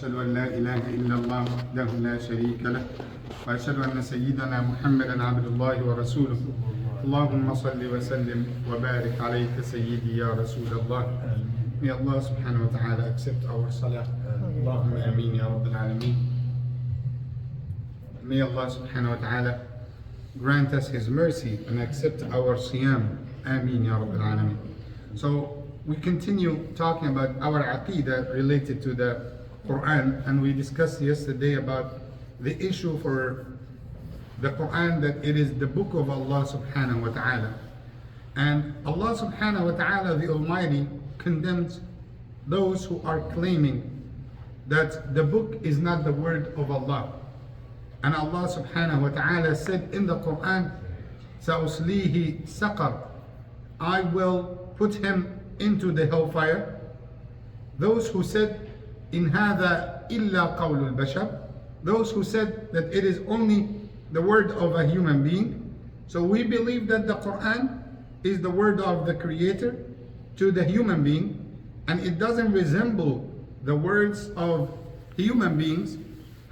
وأشهد أن لا إله إلا الله وحده لا شريك له وأشهد أن سيدنا محمدا عبد الله ورسوله اللهم صل وسلم وبارك عليك سيدي يا رسول الله. May Allah subhanahu wa ta'ala accept our salah. Allahumma ameen ya Rabbil Alameen. May Allah subhanahu wa ta'ala grant us His mercy and accept our siyam. Ameen ya Rabbil Alameen. So we continue talking about our Akeeda related to the Quran, and we discussed yesterday about the issue for the Quran, that it is the book of Allah subhanahu wa ta'ala. And Allah subhanahu wa ta'ala, the Almighty, condemns those who are claiming that the book is not the word of Allah. And Allah subhanahu wa ta'ala said in the Quran, سَأُصْلِيهِ سَقَرْ, I will put him into the hellfire. Those who said, إِنْ هَذَا إِلَّا قَوْلُ الْبَشَرِ, those who said that it is only the word of a human being. So we believe that the Quran is the word of the Creator to the human being, and it doesn't resemble the words of human beings.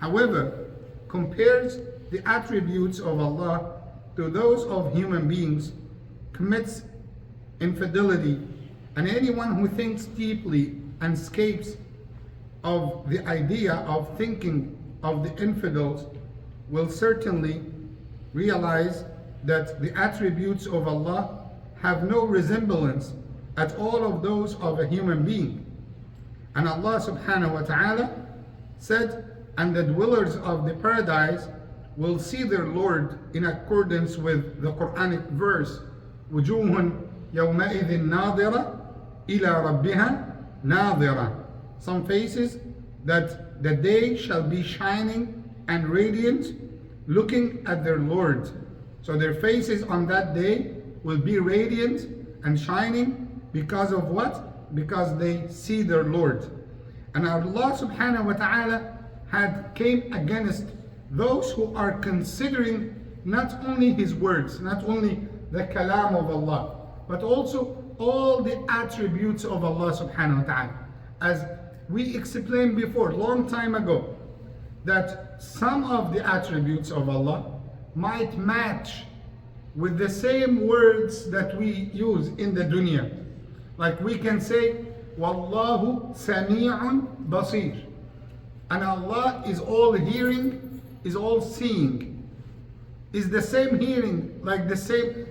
However, compares the attributes of Allah to those of human beings, commits infidelity, and anyone who thinks deeply and escapes of the idea of thinking of the infidels will certainly realize that the attributes of Allah have no resemblance at all of those of a human being. And Allah subhanahu wa ta'ala said, and the dwellers of the paradise will see their Lord in accordance with the Quranic verse, وُجُوهٌ يَوْمَئِذٍ نَاظِرَةٌ إِلَى رَبِّهَا نَاظِرَةٌ, some faces that the day shall be shining and radiant, looking at their Lord. So their faces on that day will be radiant and shining because of what? Because they see their Lord. And Allah subhanahu wa ta'ala had came against those who are considering not only His words, not only the kalam of Allah, but also all the attributes of Allah subhanahu wa ta'ala. As we explained before, long time ago, that some of the attributes of Allah might match with the same words that we use in the dunya. Like we can say, Wallahu Sami'un Basir. And Allah is all hearing, is all seeing. Is the same hearing like the same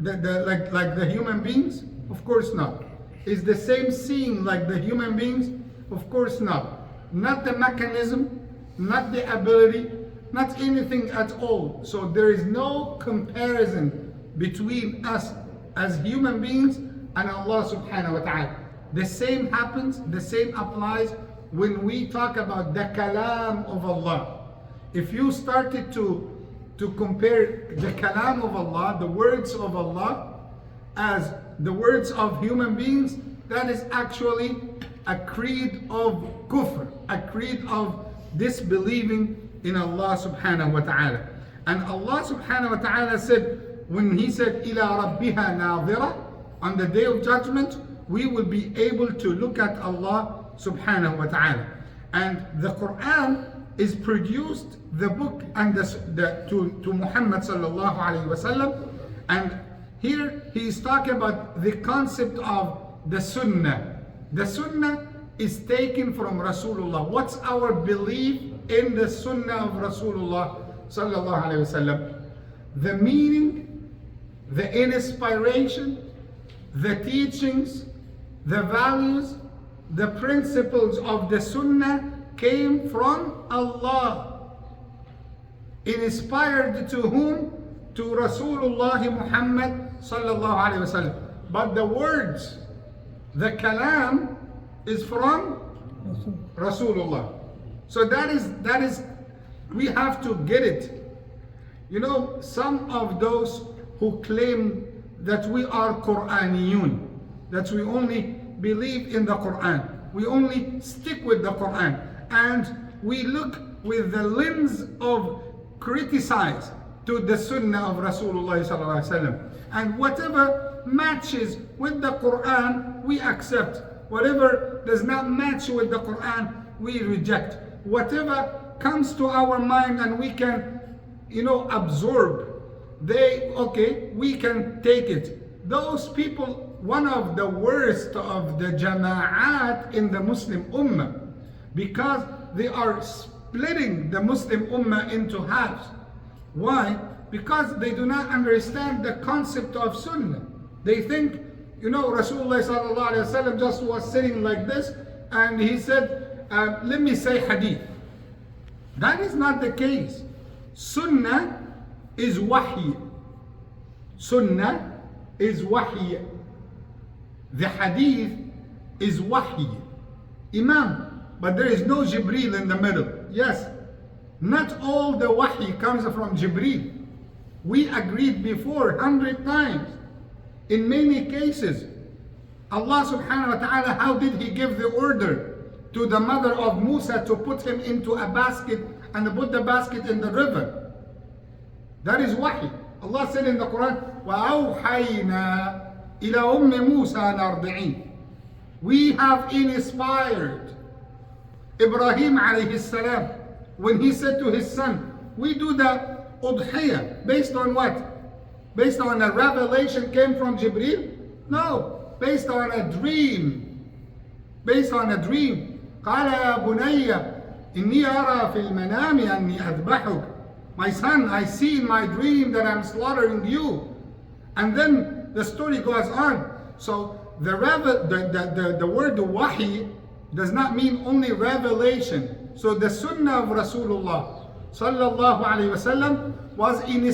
like the human beings? Of course not. Is the same seeing like the human beings? Of course not. Not the mechanism, not the ability, not anything at all. So there is no comparison between us as human beings and Allah subhanahu wa ta'ala. The same happens, the same applies when we talk about the kalam of Allah. If you started to compare the kalam of Allah, the words of Allah, as the words of human beings, that is actually a creed of kufr, a creed of disbelieving in Allah subhanahu wa ta'ala. And Allah subhanahu wa ta'ala said, when He said, إِلَىٰ رَبِّهَا نَاظِرَةٌ, on the day of judgment, we will be able to look at Allah subhanahu wa ta'ala. And the Quran is produced, the book, and to Muhammad sallallahu alayhi wa sallam. And here he is talking about the concept of the Sunnah. The Sunnah is taken from Rasulullah. What's our belief in the Sunnah of Rasulullah sallallahu alayhi wa sallam? The meaning, the inspiration, the teachings, the values, the principles of the Sunnah came from Allah. Inspired to whom? To Rasulullah Muhammad sallallahu alayhi wa sallam. But the words, the kalam, is from Rasulullah. So that is we have to get it. You know, some of those who claim that we are Quraniyun, that we only believe in the Quran, we only stick with the Quran, and we look with the lens of criticize to the Sunnah of Rasulullah sallallahu alaihi wasallam, and whatever matches with the Quran we accept, whatever does not match with the Quran we reject. Whatever comes to our mind and we can, absorb, we can take it. Those people, one of the worst of the jama'at in the Muslim ummah, because they are splitting the Muslim ummah into halves. Why? Because they do not understand the concept of sunnah. They think, Rasulullah sallallahu alaihi wasallam just was sitting like this and he said, let me say hadith. That is not the case. Sunnah is wahy. Sunnah is wahy. The hadith is wahy. Imam, but there is no Jibreel in the middle. Yes, not all the wahy comes from Jibreel. We agreed before 100 times. In many cases, Allah subhanahu wa ta'ala, how did He give the order to the mother of Musa to put him into a basket and put the basket in the river? That is wahy. Allah said in the Quran, وَأَوْحَيْنَا إِلَى أُمِّ مُوسَى نَرْضِعِينَ. We have inspired Ibrahim alayhi salam when he said to his son, we do the udhiyah based on what? Based on a revelation came from Jibreel? No, based on a dream. Based on a dream. قال يا بني إني أرى في المنام أني أذبحك. My son, I see in my dream that I'm slaughtering you. And then the story goes on. So the word wahi does not mean only revelation. So the sunnah of Rasulullah sallallahu alaihi wasallam was in